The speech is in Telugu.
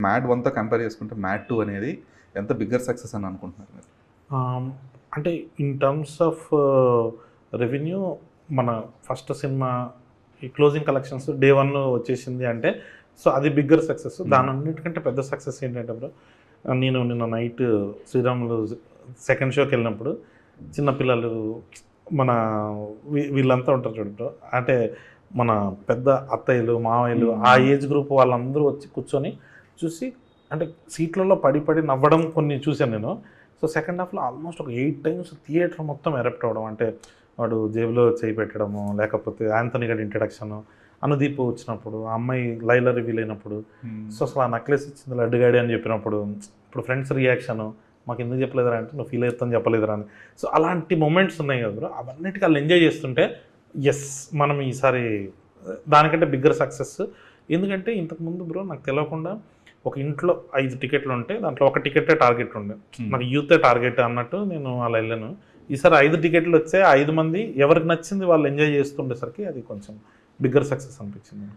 మ్యాడ్ 1తో కంపేర్ చేసుకుంటే మ్యాడ్ 2 అనేది ఎంత బిగ్గర్ సక్సెస్ అని అనుకుంటున్నారు మీరు? అంటే ఇన్ టర్మ్స్ ఆఫ్ రెవెన్యూ మన ఫస్ట్ సినిమా ఈ క్లోజింగ్ కలెక్షన్స్ డే 1 వచ్చేసింది అంటే సో అది బిగ్గర్ సక్సెస్. దాని అన్నిటికంటే పెద్ద సక్సెస్ ఏంటంటే బ్రో, నేను నిన్న నైట్ శ్రీరాములు సెకండ్ షోకి వెళ్ళినప్పుడు చిన్నపిల్లలు మన వీళ్ళంతా ఉంటారు చూడండి బ్రో, అంటే మన పెద్ద అత్తయ్యలు మావయ్యలు ఆ ఏజ్ గ్రూప్ వాళ్ళందరూ వచ్చి కూర్చొని చూసి అంటే సీట్లలో పడి పడి నవ్వడం కొన్ని చూశాను నేను. సో సెకండ్ హాఫ్లో ఆల్మోస్ట్ ఒక 8 times థియేటర్ మొత్తం ఎరప్ట్ అవ్వడం, అంటే వాడు జేబులో చేయి పెట్టడము, లేకపోతే ఆంథనీ గడి ఇంట్రడక్షన్, అనుదీప్ వచ్చినప్పుడు ఆ అమ్మాయి లైలా రివీల్ అయినప్పుడు, సో అసలు ఆ నెక్లెస్ ఇచ్చింది లడ్డుగాడి అని చెప్పినప్పుడు, ఇప్పుడు ఫ్రెండ్స్ రియాక్షను మాకు ఎందుకు చెప్పలేదురా అంటే నువ్వు ఫీల్ అవుతాను చెప్పలేదురా అని. సో అలాంటి మూమెంట్స్ ఉన్నాయి కదా బ్రో, అవన్నిటికీ వాళ్ళు ఎంజాయ్ చేస్తుంటే ఎస్ మనం ఈసారి దానికంటే బిగ్గర్ సక్సెస్. ఎందుకంటే ఇంతకుముందు బ్రో నాకు తెలియకుండా ఒక ఇంట్లో 5 టికెట్లు ఉంటే దాంట్లో ఒక టికెటే టార్గెట్ ఉండే, నాకు యూతే టార్గెట్ అన్నట్టు నేను అలా వెళ్ళాను. ఈసారి 5 టికెట్లు వచ్చే 5 మంది ఎవరికి నచ్చింది వాళ్ళు ఎంజాయ్ చేస్తుండేసరికి అది కొంచెం బిగ్గర్ సక్సెస్ అనిపించింది.